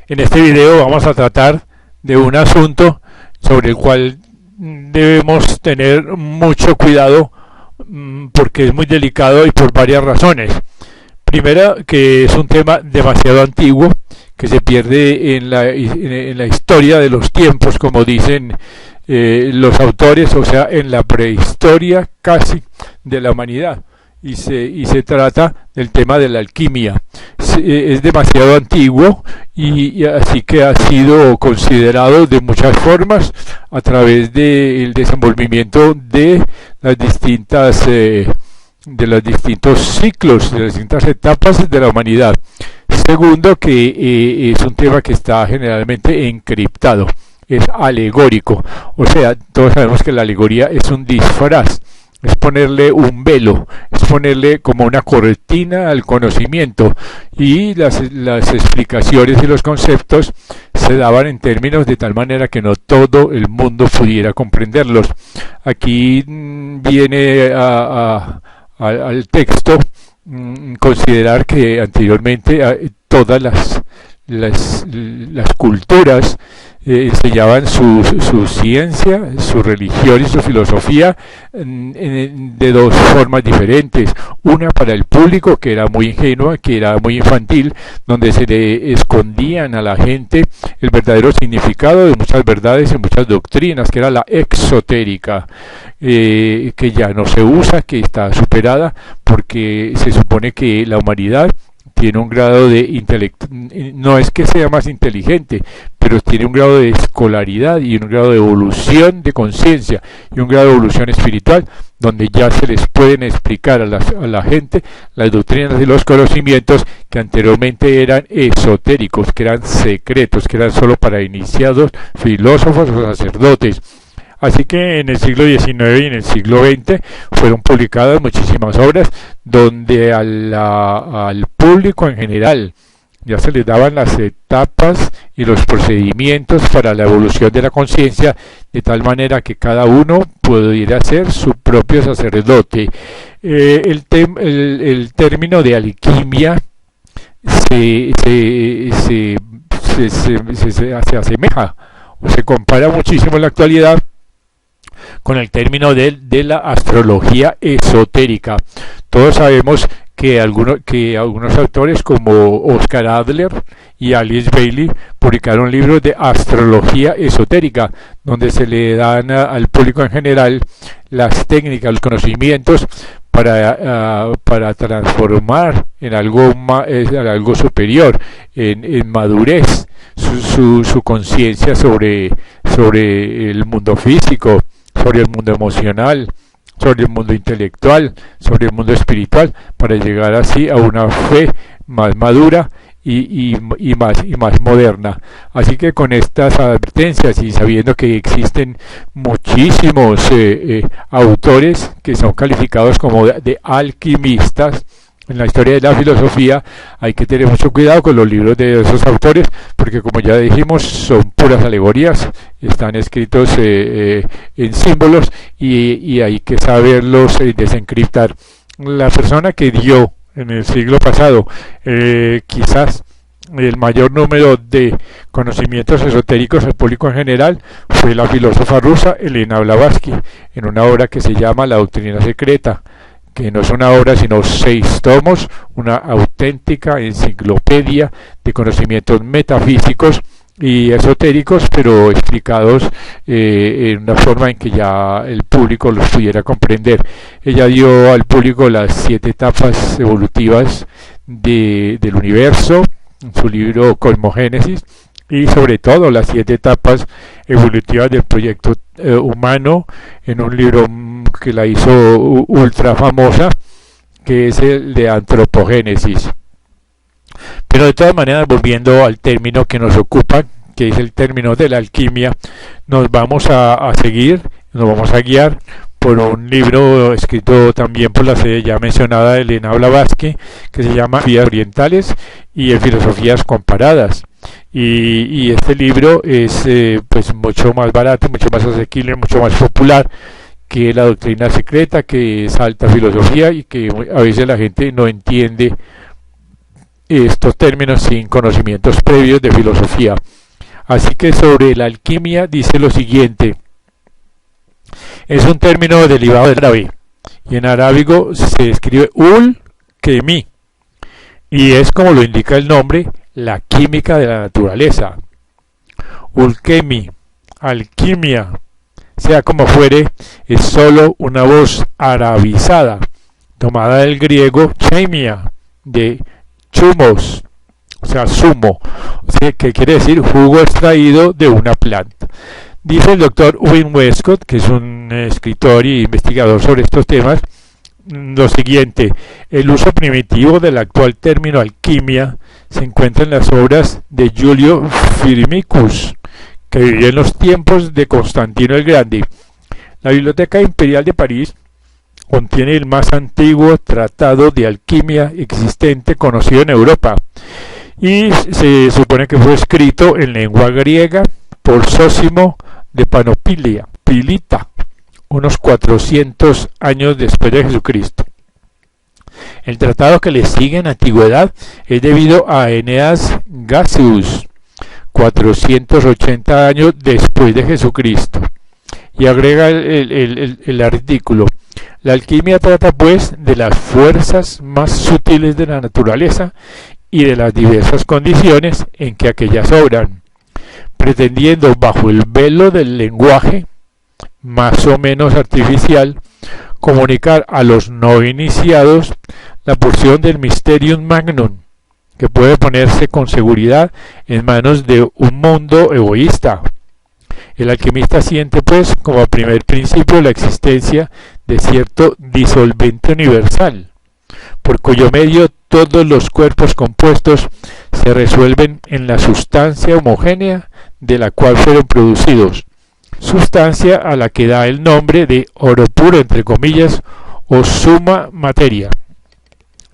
En este video vamos a tratar de un asunto sobre el cual debemos tener mucho cuidado porque es muy delicado y por varias razones. Primera, que es un tema demasiado antiguo, que se pierde en la historia de los tiempos, como dicen los autores, o sea, en la prehistoria casi de la humanidad. Y se trata del tema de la alquimia. Es demasiado antiguo y así que ha sido considerado de muchas formas a través del desenvolvimiento de las distintas de los distintos ciclos, de las distintas etapas de la humanidad. Segundo, que es un tema que está generalmente encriptado, es alegórico, o sea, todos sabemos que la alegoría es un disfraz, es ponerle un velo, es ponerle como una cortina al conocimiento, y las explicaciones y los conceptos se daban en términos de tal manera que no todo el mundo pudiera comprenderlos. Aquí viene al texto considerar que anteriormente todas las culturas enseñaban su ciencia, su religión y su filosofía de dos formas diferentes. Una para el público, que era muy ingenua, que era muy infantil, donde se le escondían a la gente el verdadero significado de muchas verdades y muchas doctrinas, que era la exotérica, que ya no se usa, que está superada, porque se supone que la humanidad tiene un grado de intelecto, no es que sea más inteligente, pero tiene un grado de escolaridad y un grado de evolución de conciencia y un grado de evolución espiritual, donde ya se les pueden explicar a la gente las doctrinas y los conocimientos que anteriormente eran esotéricos, que eran secretos, que eran solo para iniciados, filósofos o sacerdotes. Así que en el siglo XIX y en el siglo XX fueron publicadas muchísimas obras donde al público en general ya se les daban las etapas y los procedimientos para la evolución de la conciencia, de tal manera que cada uno pudiera ser su propio sacerdote. El término de alquimia se asemeja o se compara muchísimo en la actualidad con el término de la astrología esotérica. Todos sabemos que algunos autores como Oscar Adler y Alice Bailey publicaron libros de astrología esotérica, donde se le dan al público en general las técnicas, los conocimientos para transformar en algo superior, en madurez, su conciencia sobre el mundo físico, sobre el mundo emocional, sobre el mundo intelectual, sobre el mundo espiritual, para llegar así a una fe más madura y más moderna. Así que con estas advertencias y sabiendo que existen muchísimos autores que son calificados como de alquimistas en la historia de la filosofía, hay que tener mucho cuidado con los libros de esos autores, porque como ya dijimos, son puras alegorías, están escritos en símbolos y hay que saberlos desencriptar. La persona que dio en el siglo pasado quizás el mayor número de conocimientos esotéricos al público en general fue la filósofa rusa Elena Blavatsky, en una obra que se llama La Doctrina Secreta, que no es una obra sino 6 tomos, una auténtica enciclopedia de conocimientos metafísicos y esotéricos, pero explicados en una forma en que ya el público los pudiera comprender. Ella dio al público las 7 etapas evolutivas del universo en su libro Cosmogénesis, y sobre todo las 7 etapas evolutivas del proyecto humano en un libro que la hizo ultra famosa, que es el de Antropogénesis. Pero de todas maneras, volviendo al término que nos ocupa, que es el término de la alquimia, nos vamos a guiar por un libro escrito también por la ya mencionada Elena Blavatsky, que se llama Filosofías Orientales y Filosofías Comparadas. Y este libro es pues mucho más barato, mucho más asequible, mucho más popular que La Doctrina Secreta, que es alta filosofía y que a veces la gente no entiende estos términos sin conocimientos previos de filosofía. Así que sobre la alquimia dice lo siguiente: es un término derivado del árabe, y en arábigo se escribe ul-kemi, y es, como lo indica el nombre, la química de la naturaleza. Ul-kemi, alquimia, sea como fuere, es solo una voz arabizada, tomada del griego chemia, de chumos, o sea, zumo, o sea, que quiere decir jugo extraído de una planta. Dice el doctor Wynne Westcott, que es un escritor y investigador sobre estos temas, lo siguiente: el uso primitivo del actual término alquimia se encuentra en las obras de Giulio Firmicus, que vivió en los tiempos de Constantino el Grande. La Biblioteca Imperial de París contiene el más antiguo tratado de alquimia existente conocido en Europa, y se supone que fue escrito en lengua griega por Zósimo de Panopilia, Pilita, unos 400 años después de Jesucristo. El tratado que le sigue en antigüedad es debido a Eneas Gaseus, 480 años después de Jesucristo. Y agrega el artículo: la alquimia trata pues de las fuerzas más sutiles de la naturaleza y de las diversas condiciones en que aquellas obran, pretendiendo bajo el velo del lenguaje, más o menos artificial, comunicar a los no iniciados la porción del Mysterium Magnum, que puede ponerse con seguridad en manos de un mundo egoísta. El alquimista siente pues como primer principio la existencia de cierto disolvente universal, por cuyo medio todos los cuerpos compuestos se resuelven en la sustancia homogénea de la cual fueron producidos, sustancia a la que da el nombre de oro puro, entre comillas, o suma materia.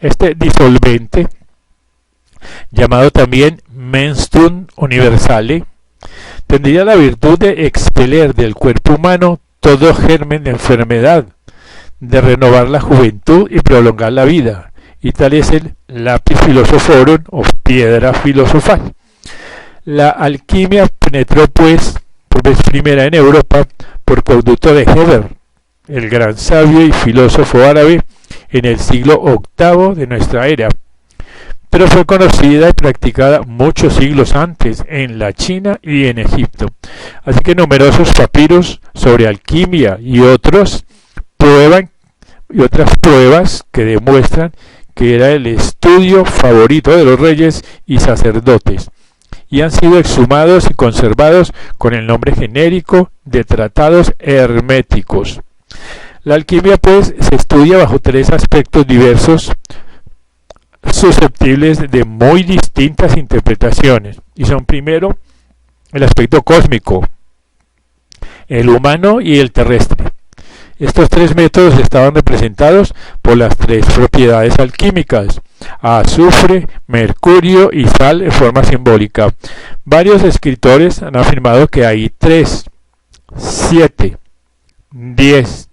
Este disolvente, llamado también menstruum universale, tendría la virtud de expeler del cuerpo humano todo germen de enfermedad, de renovar la juventud y prolongar la vida, y tal es el lapis philosophorum, o piedra filosofal. La alquimia penetró pues por vez primera en Europa por conducto de Geber, el gran sabio y filósofo árabe, en el siglo VIII de nuestra era, pero fue conocida y practicada muchos siglos antes en la China y en Egipto. Así que numerosos papiros sobre alquimia y otras pruebas que demuestran que era el estudio favorito de los reyes y sacerdotes, y han sido exhumados y conservados con el nombre genérico de tratados herméticos. La alquimia pues se estudia bajo tres aspectos diversos, susceptibles de muy distintas interpretaciones, y son: primero, el aspecto cósmico, el humano y el terrestre. Estos tres métodos estaban representados por las tres propiedades alquímicas: azufre, mercurio y sal en forma simbólica. Varios escritores han afirmado que hay 3, 7, 10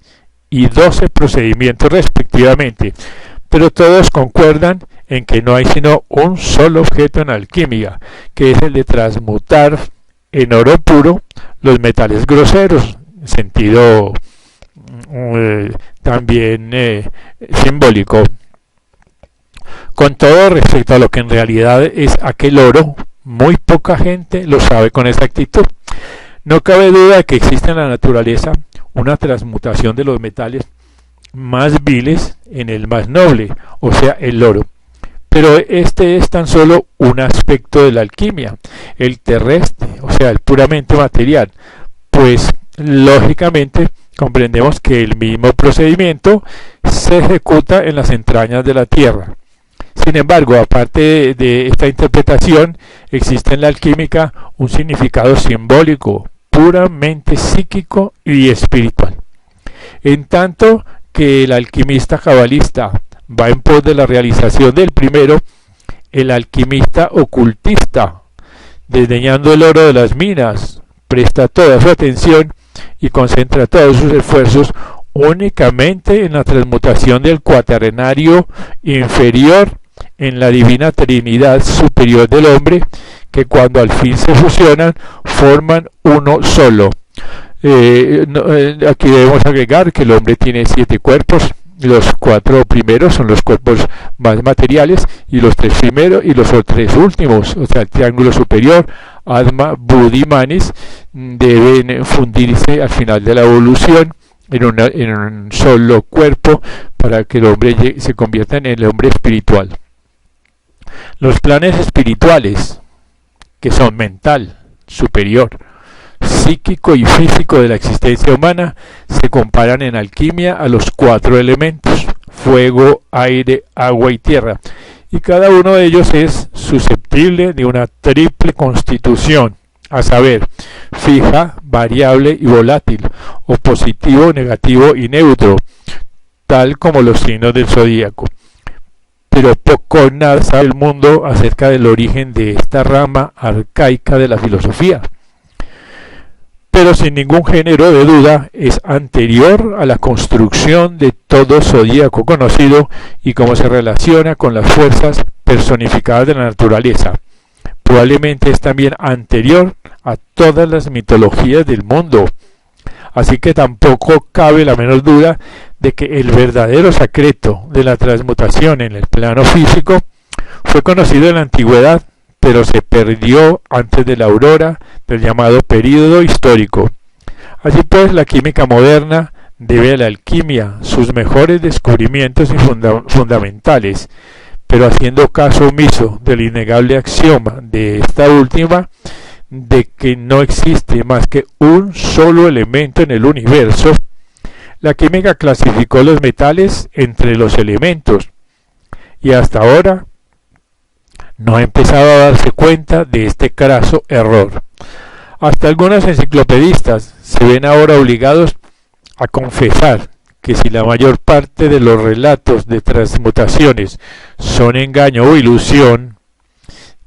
y 12 procedimientos respectivamente, pero todos concuerdan en que no hay sino un solo objeto en alquimia, que es el de transmutar en oro puro los metales groseros, en sentido también simbólico. Con todo, respecto a lo que en realidad es aquel oro, muy poca gente lo sabe con exactitud. No cabe duda de que existe en la naturaleza una transmutación de los metales más viles en el más noble, o sea, el oro. Pero este es tan solo un aspecto de la alquimia, el terrestre, o sea, el puramente material, pues lógicamente comprendemos que el mismo procedimiento se ejecuta en las entrañas de la tierra. Sin embargo, aparte de esta interpretación, existe en la alquímica un significado simbólico, puramente psíquico y espiritual. En tanto que el alquimista cabalista va en pos de la realización del primero, el alquimista ocultista, desdeñando el oro de las minas, presta toda su atención y concentra todos sus esfuerzos únicamente en la transmutación del cuaternario inferior en la divina Trinidad superior del hombre, que cuando al fin se fusionan forman uno solo. Aquí debemos agregar que el hombre tiene 7 cuerpos. Los 4 primeros son los cuerpos más materiales, y los 3 primeros y los 3 últimos, o sea, el triángulo superior, Atma, Buddhi, Manis, deben fundirse al final de la evolución en un solo cuerpo para que el hombre se convierta en el hombre espiritual. Los planes espirituales, que son mental, superior, psíquico y físico de la existencia humana, se comparan en alquimia a los 4 elementos: fuego, aire, agua y tierra, y cada uno de ellos es susceptible de una triple constitución, a saber, fija, variable y volátil, o positivo, negativo y neutro, tal como los signos del zodíaco. Pero poco o nada sabe el mundo acerca del origen de esta rama arcaica de la filosofía. Pero sin ningún género de duda es anterior a la construcción de todo zodíaco conocido y cómo se relaciona con las fuerzas personificadas de la naturaleza. Probablemente es también anterior a todas las mitologías del mundo. Así que tampoco cabe la menor duda de que el verdadero secreto de la transmutación en el plano físico fue conocido en la antigüedad, pero se perdió antes de la aurora del llamado período histórico. Así pues, la química moderna debe a la alquimia sus mejores descubrimientos y fundamentales, pero haciendo caso omiso del innegable axioma de esta última, de que no existe más que un solo elemento en el universo, la química clasificó los metales entre los elementos, y hasta ahora no ha empezado a darse cuenta de este craso error. Hasta algunos enciclopedistas se ven ahora obligados a confesar que si la mayor parte de los relatos de transmutaciones son engaño o ilusión,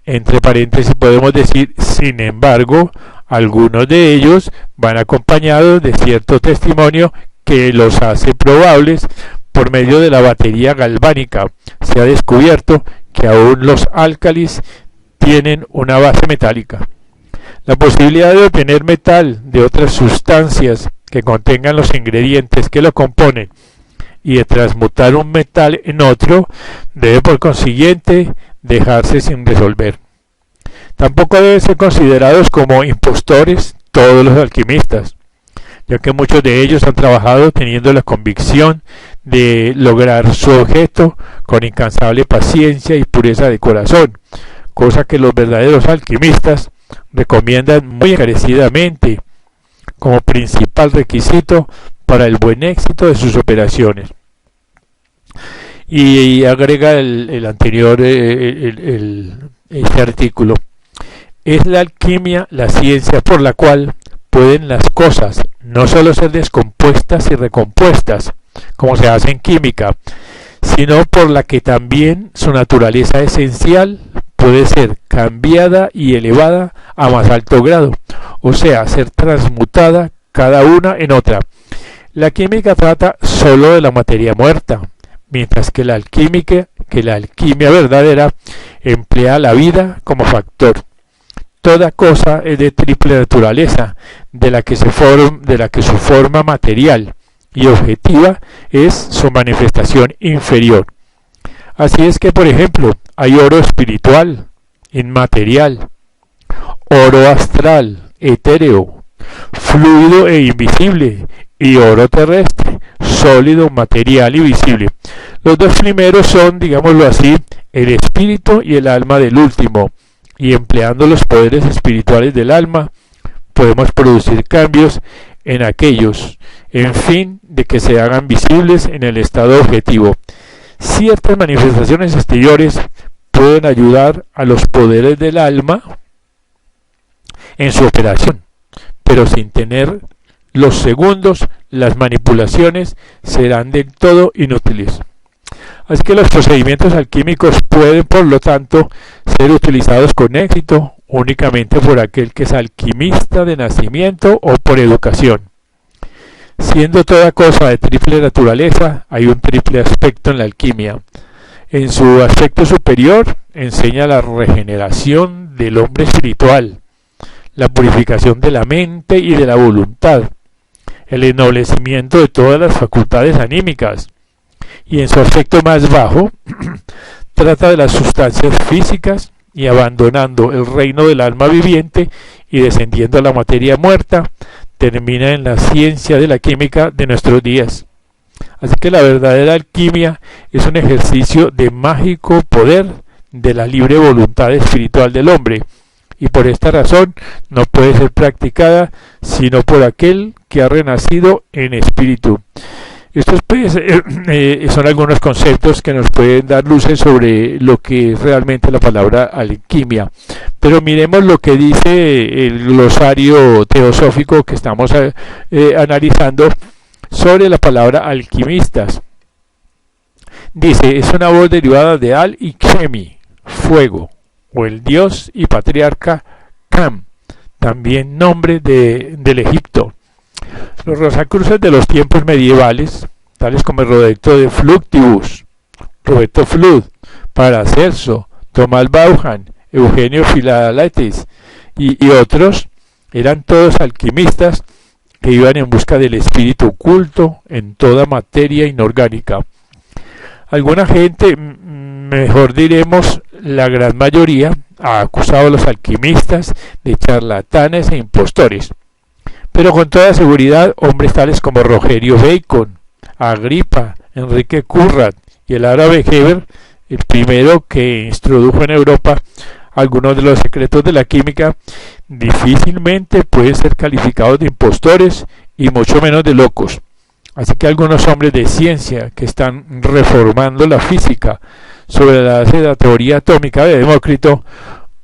entre paréntesis podemos decir, sin embargo, algunos de ellos van acompañados de cierto testimonio que los hace probables. Por medio de la batería galvánica se ha descubierto que aún los álcalis tienen una base metálica. La posibilidad de obtener metal de otras sustancias que contengan los ingredientes que lo componen y de transmutar un metal en otro debe por consiguiente dejarse sin resolver. Tampoco deben ser considerados como impostores todos los alquimistas, ya que muchos de ellos han trabajado teniendo la convicción de lograr su objeto con incansable paciencia y pureza de corazón, cosa que los verdaderos alquimistas recomiendan muy encarecidamente como principal requisito para el buen éxito de sus operaciones. Y agrega el anterior este artículo: es la alquimia la ciencia por la cual pueden las cosas no solo ser descompuestas y recompuestas, como se hace en química, sino por la que también su naturaleza esencial puede ser cambiada y elevada a más alto grado, o sea, ser transmutada cada una en otra. La química trata solo de la materia muerta, mientras que la alquimia verdadera emplea la vida como factor. Toda cosa es de triple naturaleza, de la que su forma material y objetiva es su manifestación inferior. Así es que, por ejemplo, hay oro espiritual, inmaterial, oro astral, etéreo, fluido e invisible, y oro terrestre, sólido, material y visible. Los dos primeros son, digámoslo así, el espíritu y el alma del último, y empleando los poderes espirituales del alma, podemos producir cambios en aquellos, en fin, de que se hagan visibles en el estado objetivo. Ciertas manifestaciones exteriores pueden ayudar a los poderes del alma en su operación, pero sin tener los segundos, las manipulaciones serán del todo inútiles. Así que los procedimientos alquímicos pueden, por lo tanto, ser utilizados con éxito únicamente por aquel que es alquimista de nacimiento o por educación. Siendo toda cosa de triple naturaleza, hay un triple aspecto en la alquimia. En su aspecto superior enseña la regeneración del hombre espiritual, la purificación de la mente y de la voluntad, el ennoblecimiento de todas las facultades anímicas, y en su aspecto más bajo trata de las sustancias físicas y abandonando el reino del alma viviente y descendiendo a la materia muerta, termina en la ciencia de la química de nuestros días. Así que la verdadera alquimia es un ejercicio de mágico poder de la libre voluntad espiritual del hombre, y por esta razón no puede ser practicada sino por aquel que ha renacido en espíritu. Estos pues, son algunos conceptos que nos pueden dar luces sobre lo que es realmente la palabra alquimia. Pero miremos lo que dice el glosario teosófico que estamos analizando sobre la palabra alquimistas. Dice, es una voz derivada de al y chemi, fuego, o el dios y patriarca Cam, también nombre del Egipto. Los rosacruces de los tiempos medievales, tales como Roberto de Fluctibus, Roberto Flud, Paracelso, Tomás Bauhan, Eugenio Filaletis y otros, eran todos alquimistas que iban en busca del espíritu oculto en toda materia inorgánica. Alguna gente, mejor diremos la gran mayoría, ha acusado a los alquimistas de charlatanes e impostores. Pero con toda seguridad, hombres tales como Rogerio Bacon, Agripa, Enrique Currat y el árabe Geber, el primero que introdujo en Europa algunos de los secretos de la química, difícilmente pueden ser calificados de impostores y mucho menos de locos. Así que algunos hombres de ciencia que están reformando la física sobre la base de la teoría atómica de Demócrito,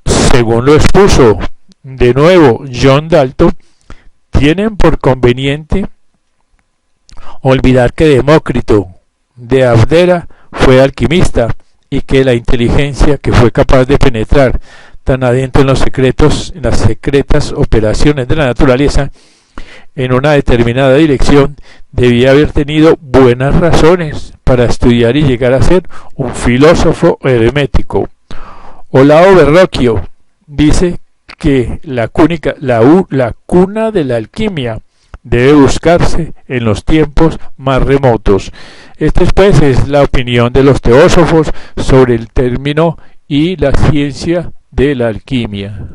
según lo expuso de nuevo John Dalton, tienen por conveniente olvidar que Demócrito de Abdera fue alquimista y que la inteligencia que fue capaz de penetrar tan adentro en los secretos, en las secretas operaciones de la naturaleza en una determinada dirección, debía haber tenido buenas razones para estudiar y llegar a ser un filósofo hermético. Olao Berroquio dice que la cuna de la alquimia debe buscarse en los tiempos más remotos. Esta pues es la opinión de los teósofos sobre el término y la ciencia de la alquimia.